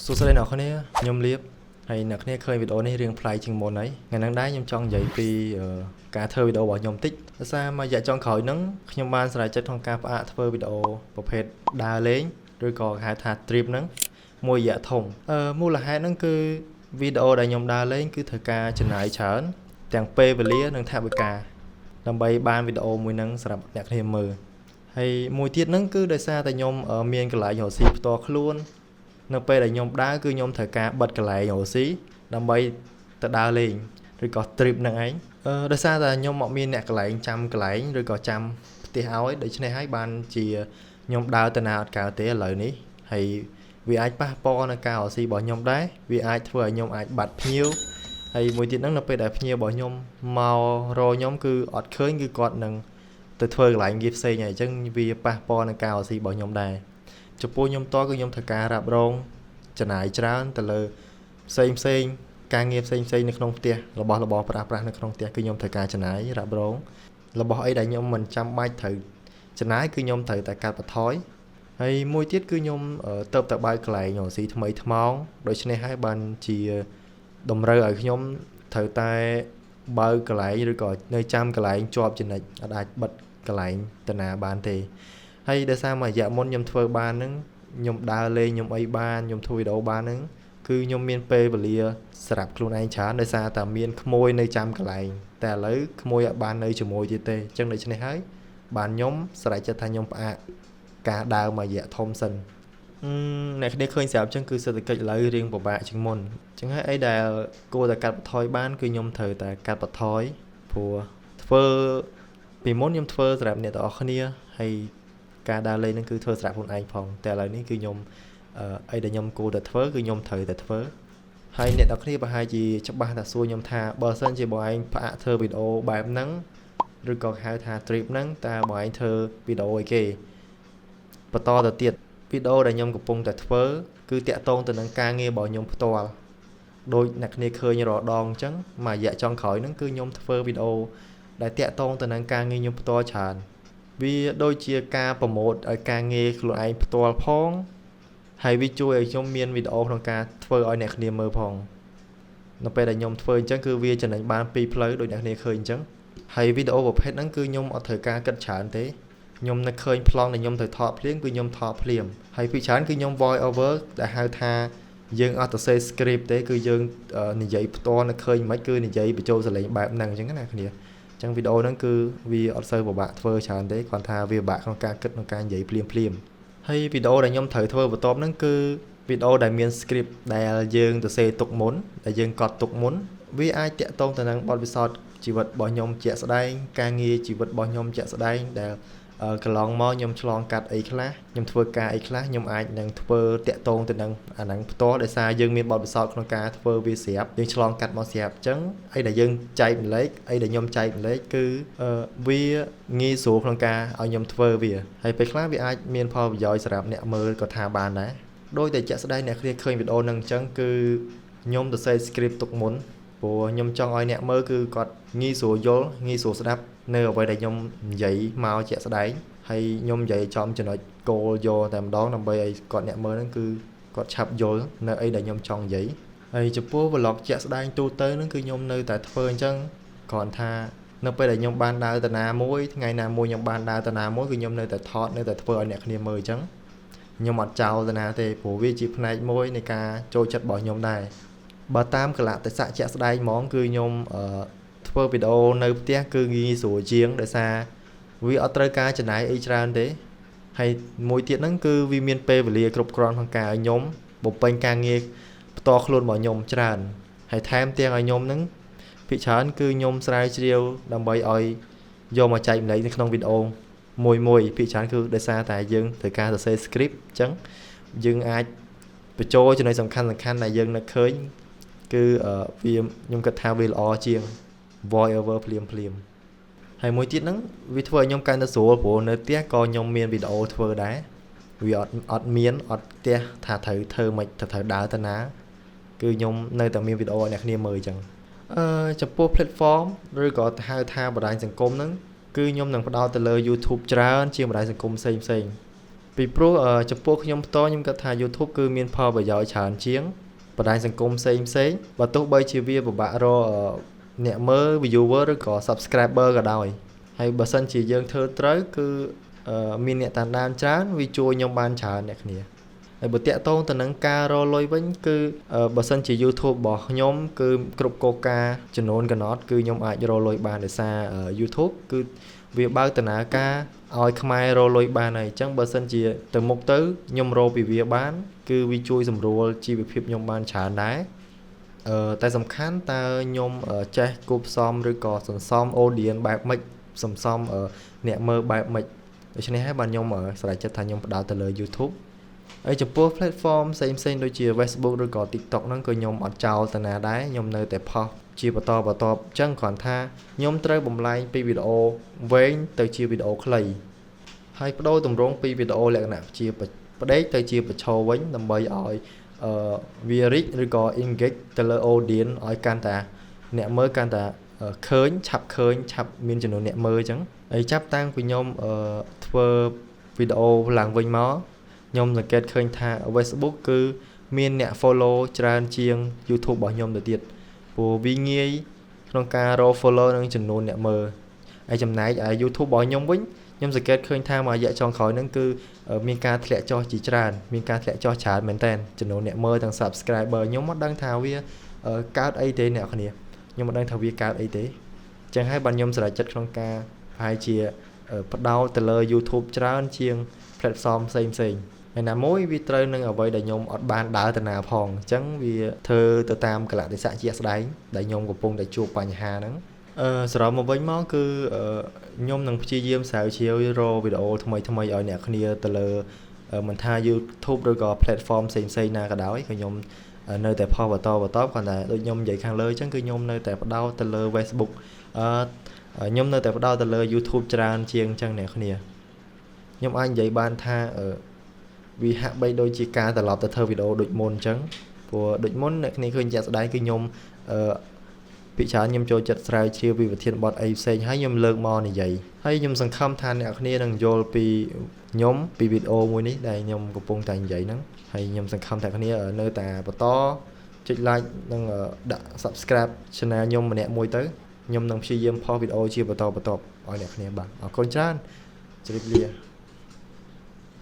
សួស្តីអ្នកគ្នាខ្ញុំលៀបហើយអ្នកគ្នាឃើញវីដេអូនេះរៀងប្លែកជាងមុនហើយថ្ងៃហ្នឹងដែរខ្ញុំចង់និយាយពីការធ្វើវីដេអូរបស់ខ្ញុំតិចដោយសារមួយរយៈចុងក្រោយហ្នឹងខ្ញុំបានសម្រេចចិត្តក្នុងការផ្អាកធ្វើវីដេអូប្រភេទដើរលេងឬក៏ហៅថា trip ហ្នឹងមួយរយៈធំមូលហេតុហ្នឹងគឺវីដេអូដែលខ្ញុំដើរលេងគឺត្រូវការចំណាយច្រើនទាំងពេលវេលានិងថវិកាដើម្បីបានវីដេអូមួយហ្នឹងសម្រាប់អ្នកគ្នាមើលហើយមួយទៀតហ្នឹងគឺដោយសារតែខ្ញុំមានកន្លែងរកស៊ីផ្ទាល់ខ្លួននៅពេលដែលខ្ញុំដើរគឺខ្ញុំត្រូវការបិទកន្លែងរកស៊ីដើម្បីទៅដើរលេងឬក៏ trip ហ្នឹងឯងដោយសារតែខ្ញុំអត់មានអ្នកកន្លែងចាំកន្លែងឬក៏ចាំផ្ទះឲ្យដូច្នេះហើយបានជាខ្ញុំដើរទៅណាអត់កើតទេឥឡូវនេះហើយវាអាចប៉ះពាល់នឹងការរកស៊ីរបស់ខ្ញុំដែរវាអាចធ្វើឲ្យខ្ញុំអាចបាត់ភ្ញៀវហើយមួយទៀតហ្នឹងនៅពេលដែលភ្ញៀវរបស់ខ្ញុំមករកខ្ញុំគឺអត់ឃើញគឺគាត់នឹងទៅធ្វើកន្លែងគេផ្សេងហើយអញ្ចឹងវាប៉ះពាល់នឹងការរកស៊ីរបស់ខ្ញុំដែរចំពោះខ្ញុំតគឺខ្ញុំត្រូវការរ៉ាប់រងចំណាយច្រើនទៅលើផ្សេងការងារផ្សេងនៅក្នុងផ្ទះរបស់របរប្រើប្រាស់នៅក្នុងផ្ទះគឺខ្ញុំត្រូវការចំណាយរ៉ាប់រងរបស់អីដែលខ្ញុំមិនចាំបាច់ត្រូវចំណាយគឺខ្ញុំត្រូវតែកាត់បន្ថយហើយមួយទៀតគឺខ្ញុំទៅបើកកន្លែងរកស៊ីថ្មីថ្មោងដូច្នេះហើយបានជាតម្រូវឲ្យខ្ញុំត្រូវតែបើកកន្លែងឬក៏នៅចាំកន្លែងជាប់ចំណិចអាចបិទកន្លែងតាណាបានទេហើយដោយសារមួយរយៈមុនខ្ញុំធ្វើបានហ្នឹងខ្ញុំដើរលេងខ្ញុំអីបានខ្ញុំធ្វើវីដេអូបានហ្នឹងគឺខ្ញុំមានពេលវេលាសម្រាប់ខ្លួនឯងច្រើនដោយសារតែមានក្មួយនៅចាំកន្លែងតែឥឡូវក្មួយអត់បាននៅជាមួយទៀតទេអញ្ចឹងដូច្នេះហើយបានខ្ញុំស្រេចចិត្តថាខ្ញុំផ្អាកការដើរមួយរយៈធំសិនអ្នកគ្នាឃើញស្រាប់អញ្ចឹងគឺសេដ្ឋកិច្ចឥឡូវរៀងពិបាកជាងមុនអញ្ចឹងហើយអីដែលគួរតែកាត់បន្ថយបានគឺខ្ញុំត្រូវតែកាត់បន្ថយព្រោះធ្វើពីមុនខ្ញុំធ្វើសម្រាប់អ្នកទាំងអស់គ្នាហើយការដើរលេងហ្នឹងគឺធ្វើសម្រាប់ខ្លួនឯងផងតែឥឡូវនេះគឺខ្ញុំអីដែលខ្ញុំគួរតែធ្វើគឺខ្ញុំត្រូវតែធ្វើហើយអ្នកទាំងគ្នាប្រហែលជាច្បាស់តែសួរខ្ញុំថាបើសិនជាបងឯងផ្អាកធ្វើវីដេអូបែបហ្នឹងឬក៏ហៅថា trip ហ្នឹងតើបងឯងធ្វើវីដេអូអីគេបន្តទៅទៀតវីដេអូដែលខ្ញុំកំពុងតែធ្វើគឺតាក់ទងទៅនឹងការងាររបស់ខ្ញុំផ្ទាល់ដោយអ្នកគ្នាឃើញរដងអញ្ចឹងមួយរយៈចុងក្រោយហ្នឹងគឺខ្ញុំធ្វើវីដេអូដែលតាក់ទងទៅនឹងការងារខ្ញុំផ្ទាល់ច្រើនវាដូចជាការប្រម៉ូទឲ្យការងារខ្លួនឯងផ្ទាល់ផងហើយវាជួយឲ្យខ្ញុំមានវីដេអូក្នុងការធ្វើឲ្យអ្នកគ្នាមើលផងនៅពេលដែលខ្ញុំធ្វើអញ្ចឹងគឺវាចំណេញបានពីរផ្លូវដូចអ្នកគ្នាឃើញអញ្ចឹងហើយវីដេអូប្រភេទហ្នឹងគឺខ្ញុំអត់ត្រូវការគិតច្រើនទេខ្ញុំនឹកឃើញប្លង់ដែលខ្ញុំត្រូវថតភ្លាមគឺខ្ញុំថតភ្លាមហើយពីច្រើនគឺខ្ញុំ voice over ដែលហៅថាយើងអត់ទៅសេ script ទេគឺយើងនិយាយផ្ទាល់នឹកឃើញមិនគឺនិយាយបញ្ចូលសលេងបែបហ្នឹងអញ្ចឹងណាគ្នាអញ្ចឹងវីដេអូហ្នឹងគឺវាអត់សូវពិបាកធ្វើច្រើនទេគ្រាន់ថាវាពិបាកក្នុងការគិតក្នុងការនិយាយភ្លាមហើយវីដេអូដែលខ្ញុំត្រូវធ្វើបន្ទាប់ហ្នឹងគឺវីដេអូដែលមាន script ដែលយើងទៅសេទុកមុនដែលយើងកត់ទុកមុនវាអាចតាក់ទងទៅនឹងបទពិសោធន៍ជីវិតរបស់ខ្ញុំជាក់ស្ដែងការងារជីវិតរបស់ខ្ញុំជាក់ស្ដែងដែលកន្លងមកខ្ញុំឆ្លងកាត់អីខ្លះខ្ញុំធ្វើការអីខ្លះខ្ញុំអាចនឹងធ្វើតាក់ទងទៅនឹងអាហ្នឹងផ្ទាល់ដោយសារយើងមានបទពិសោធន៍ក្នុងការធ្វើវាស្រាប់យើងឆ្លងកាត់មកស្រាប់អញ្ចឹងអីដែលយើងចែកម្លែកអីដែលខ្ញុំចែកម្លែកគឺវាងាយស្រួលក្នុងការឲ្យខ្ញុំធ្វើវាហើយពេលខ្លះវាអាចមានផលប្រយោជន៍សម្រាប់អ្នកមើលក៏ថាបានដែរដោយតែជាក់ស្ដែងអ្នកគ្នាឃើញវីដេអូហ្នឹងអញ្ចឹងគឺខ្ញុំទៅសេ script ទុកមុនព្រោះខ្ញុំចង់ឲ្យអ្នកមើលគឺគាត់ងាយស្រួលយល់ងាយស្រួលស្ដាប់នៅអ្វីដែលខ្ញុំនិយាយមកជាក់ស្ដែងហើយខ្ញុំនិយាយចំចំណុចគោលយកតែម្ដងដើម្បីឲ្យគាត់អ្នកមើលហ្នឹងគឺគាត់ឆាប់យល់នៅអីដែលខ្ញុំចង់និយាយហើយចំពោះ vlog ជាក់ស្ដែងទូទៅហ្នឹងគឺខ្ញុំនៅតែធ្វើអញ្ចឹងគ្រាន់ថានៅពេលដែលខ្ញុំបានដើរទៅណាមួយថ្ងៃណាមួយខ្ញុំបានដើរទៅណាមួយគឺខ្ញុំនៅតែថតនៅតែធ្វើឲ្យអ្នកគ្នាមើលអញ្ចឹងខ្ញុំអត់ចោលទៅណាទេព្រោះវាជាផ្នែកមួយនៃការចូលចិត្តរបស់ខ្ញុំដែរបើតាមកលៈទេសៈជាក់ស្ដែងហ្មងគឺខ្ញុំធ្វើវីដេអូនៅផ្ទះគឺងាយស្រួលជាងដោយសារវាអត់ត្រូវការចំណាយអីច្រើនទេហើយមួយទៀតហ្នឹងគឺវាមានពេលវេលាគ្រប់គ្រាន់ក្នុងការឲ្យខ្ញុំបំពេញការងារផ្ទាល់ខ្លួនរបស់ខ្ញុំច្រើនហើយថែមទាំងឲ្យខ្ញុំហ្នឹងភាគច្រើនគឺខ្ញុំស្រាវជ្រាវដើម្បីឲ្យយកមកចែកម្លែកនៅក្នុងវីដេអូមួយភាគច្រើនគឺដោយសារតែយើងត្រូវការសរសេរ script អញ្ចឹងយើងអាចបញ្ចូលចំណុចសំខាន់ដែលយើងនឹកឃើញគឺវាខ្ញុំគិតថាវាល្អជាង voice over ភ្លាមហើយមួយទៀតហ្នឹងវាធ្វើឲ្យខ្ញុំកាន់តែស្រួលព្រោះនៅផ្ទះក៏ខ្ញុំមានវីដេអូធ្វើដែរវាអត់ផ្ទះថាត្រូវធ្វើមិនត្រូវដើរទៅណាគឺខ្ញុំនៅតែមានវីដេអូឲ្យអ្នកគ្នាមើលអញ្ចឹងចំពោះ platform ឬក៏ហៅថាបណ្ដាញសង្គមហ្នឹងគឺខ្ញុំនឹងផ្ដោតទៅលើ YouTube ច្រើនជាងបណ្ដាញសង្គមផ្សេង ពីព្រោះចំពោះខ្ញុំផ្ទាល់ខ្ញុំគិតថា YouTube គឺមានផលប្រយោជន៍ច្រើនជាងបណ្ដាញសង្គមផ្សេងបើទោះបីជាវាពិបាករកអ្នកមើល viewer ឬក៏ subscriber ក៏ដោយហើយបើសិនជាយើងធ្វើត្រូវគឺមានអ្នកតាមដានច្រើនវាជួយខ្ញុំបានច្រើនអ្នកគ្នាហើយបើតាក់ទងទៅនឹងការរកលុយវិញគឺបើសិនជា YouTube របស់ខ្ញុំគឺគ្រប់គោលការណ៍ចំនួនកណត់គឺខ្ញុំអាចរកលុយបានដោយសារ YouTube គឺវាបើកដំណើរការឲ្យខ្មែររកលុយបានហើយអញ្ចឹងបើសិនជាទៅមុខទៅខ្ញុំរកពីវាបានគឺវាជួយសម្រួលជីវភាពខ្ញុំបានច្រើនដែរតែសំខាន់តើខ្ញុំចេះគូផ្សំឬក៏សន្សំ audience បែបម៉េចសន្សំអ្នកមើលបែបម៉េចដូច្នេះហើយបានខ្ញុំស្រេចចិត្តថាខ្ញុំផ្ដោតទៅលើ YouTube ហើយចំពោះ platform ផ្សេងៗដូចជា Facebook ឬក៏ TikTok ហ្នឹងក៏ខ្ញុំអត់ចោលទៅណាដែរខ្ញុំនៅតែផុសជាបន្តអញ្ចឹងគ្រាន់ថាខ្ញុំត្រូវបំលែងពីវីដេអូវែងទៅជាវីដេអូខ្លីហើយបដូរទម្រង់ពីវីដេអូលក្ខណៈជាផ្ដេកទៅជាប្រឈរវិញដើម្បីឲ្យវា reach ឬក៏ engage ទៅលើ audience ឲ្យកាន់តែអ្នកមើលកាន់តែឃើញឆាប់មានចំនួនអ្នកមើលអញ្ចឹងហើយចាប់តាំងពីខ្ញុំធ្វើវីដេអូឡើងវិញមកខ្ញុំសង្កេតឃើញថា Facebook គឺមានអ្នក follow ច្រើនជាង YouTube របស់ខ្ញុំទៅទៀតព្រោះវាងាយក្នុងការរក follow និងចំនួនអ្នកមើលហើយចំណែកឯ YouTube របស់ខ្ញុំវិញខ្ញុំសង្កេតឃើញថាមួយរយៈចុងក្រោយហ្នឹងគឺមានការធ្លាក់ចុះជាច្រើនមានការធ្លាក់ចុះច្រើនមែនតើចំនួនអ្នកមើលទាំង subscriber ខ្ញុំមិនដឹងថាវាកើតអីទេអ្នកគ្នាខ្ញុំមិនដឹងថាវាកើតអីទេអញ្ចឹងហើយបានខ្ញុំសម្រេចចិត្តក្នុងការប្រហែលជាបដោតទៅលើ YouTube ច្រើនជាង platform ផ្សេងហើយណាមួយវាត្រូវនឹងអ្វីដែលខ្ញុំអត់បានដើរទៅណាផងអញ្ចឹងវាធ្វើទៅតាមកលៈទេសៈជាក់ស្ដែងដែលខ្ញុំកំពុងតែជួបបញ្ហាហ្នឹងសរុបមកវិញមកគឺខ្ញុំនឹងព្យាយាមស្រាវជ្រាវរកវីដេអូថ្មីឲ្យអ្នកគ្នាទៅលើមិនថា YouTube ឬក៏ platform ផ្សេងណាក៏ដោយក៏ខ្ញុំនៅតែផុសបន្តគាត់ថាដូចខ្ញុំនិយាយខាងលើអញ្ចឹងគឺខ្ញុំនៅតែបដោតទៅលើ Facebook ខ្ញុំនៅតែបដោតទៅលើ YouTube ច្រើនជាងអញ្ចឹងអ្នកគ្នាខ្ញុំអាចនិយាយបានថាវាហាក់បីដូចជាការត្រឡប់ទៅធ្វើវីដេអូដូចមុនអញ្ចឹងព្រោះដូចមុនអ្នកគ្នាឃើញជាក់ស្ដែងគឺខ្ញុំពីច្រើនខ្ញុំចូលចិត្តស្រាវជ្រាវពីវិធានបទអីផ្សេងហើយខ្ញុំលើកមកនិយាយហើយខ្ញុំសង្ឃឹមថាអ្នកគ្នានឹងយល់ពីខ្ញុំពីវីដេអូមួយនេះដែលខ្ញុំកំពុងតែនិយាយហ្នឹងហើយខ្ញុំសង្ឃឹមថាអ្នកគ្នានៅតែបន្តចុច like និងដាក់ subscribe channel ខ្ញុំម្នាក់មួយទៅខ្ញុំនឹងព្យាយាមផុសវីដេអូជាបន្តឲ្យអ្នកគ្នាបាទអរគុណច្រើនជម្រាបលា